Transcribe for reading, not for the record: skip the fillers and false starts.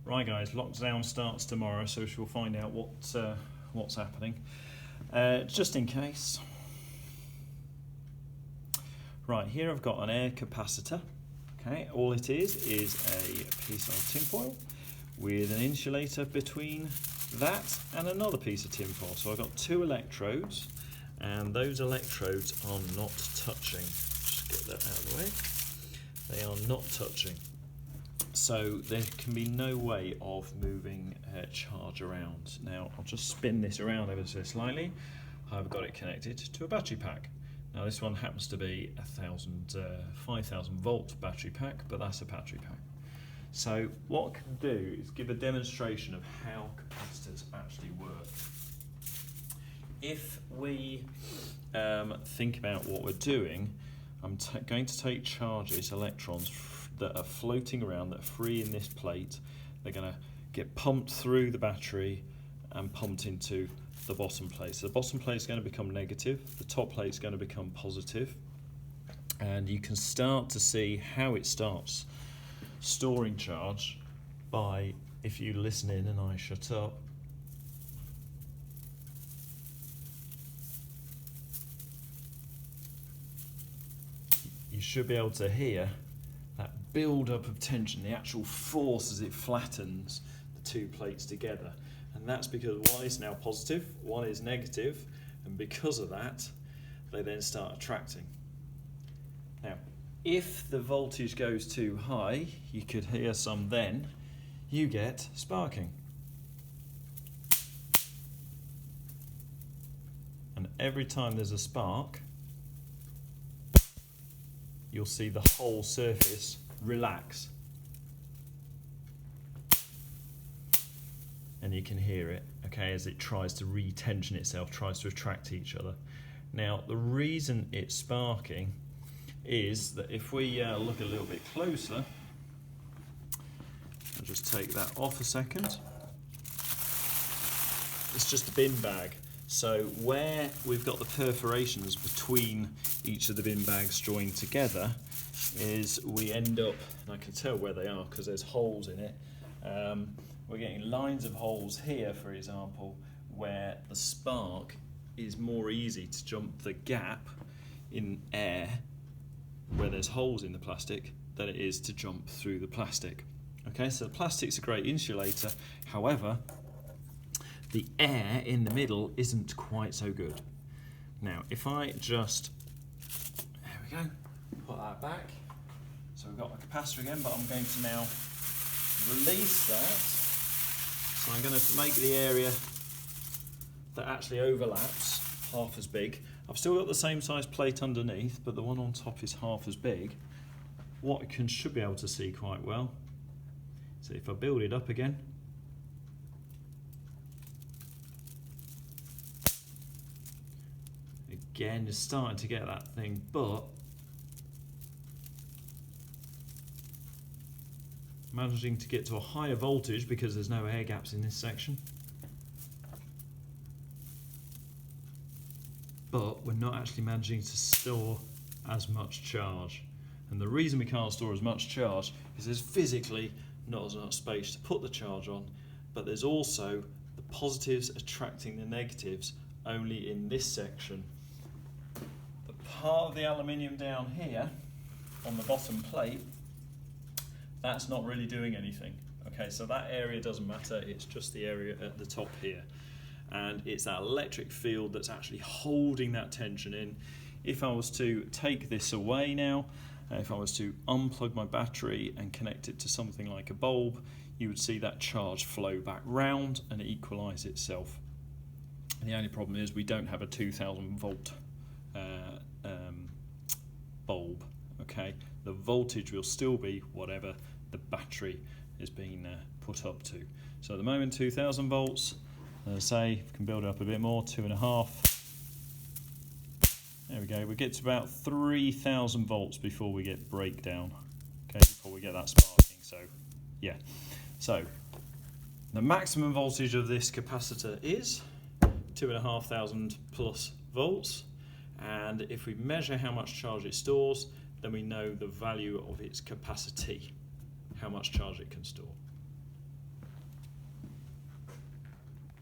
Right guys, lockdown starts tomorrow, so we'll find out what's happening. Just in case. Right, here I've got an air capacitor. Okay, all it is a piece of tinfoil with an insulator between that and another piece of tinfoil. So I've got two electrodes, and those electrodes are not touching. Just get that out of the way. They are not touching. So there can be no way of moving charge around. Now I'll just spin this around ever so slightly. I've got it connected to a battery pack. Now this one happens to be a 5,000 volt battery pack, but that's a battery pack. So what I can do is give a demonstration of how capacitors actually work. If we think about what we're doing, I'm going to take charges, electrons that are floating around, that are free in this plate. They're going to get pumped through the battery and pumped into the bottom plate. So the bottom plate is going to become negative, the top plate is going to become positive, and you can start to see how it starts storing charge by, if you listen in and I shut up, you should be able to hear that build up of tension, the actual force as it flattens the two plates together. And that's because one is now positive, one is negative, and because of that, they then start attracting. Now, if the voltage goes too high, you could hear some then, you get sparking. And every time there's a spark, you'll see the whole surface relax. And you can hear it, okay, as it tries to re-tension itself, tries to attract each other. Now, the reason it's sparking is that if we look a little bit closer, I'll just take that off a second. It's just a bin bag. So where we've got the perforations between each of the bin bags joined together is we end up, and I can tell where they are because there's holes in it, we're getting lines of holes here, for example, where the spark is more easy to jump the gap in air where there's holes in the plastic than it is to jump through the plastic. Okay, so the plastic's a great insulator, however, the air in the middle isn't quite so good. Now, if I just, there we go, put that back. So we've got my capacitor again, but I'm going to now release that. So I'm going to make the area that actually overlaps half as big. I've still got the same size plate underneath, but the one on top is half as big. What I should be able to see quite well, so if I build it up again, again, you're starting to get that thing, but managing to get to a higher voltage because there's no air gaps in this section. But we're not actually managing to store as much charge. And the reason we can't store as much charge is there's physically not as much space to put the charge on, but there's also the positives attracting the negatives only in this section. The part of the aluminium down here on the bottom plate, that's not really doing anything. Okay, so that area doesn't matter, it's just the area at the top here. And it's that electric field that's actually holding that tension in. If I was to take this away now, if I was to unplug my battery and connect it to something like a bulb, you would see that charge flow back round and equalise itself. And the only problem is we don't have a 2,000 volt bulb. Okay, the voltage will still be whatever the battery is being put up to. So at the moment 2,000 volts, as I say, we can build it up a bit more, 2.5. There we go, we get to about 3,000 volts before we get breakdown, okay, before we get that sparking. So yeah, so the maximum voltage of this capacitor is 2,500 plus volts, and if we measure how much charge it stores, then we know the value of its capacity, how much charge it can store.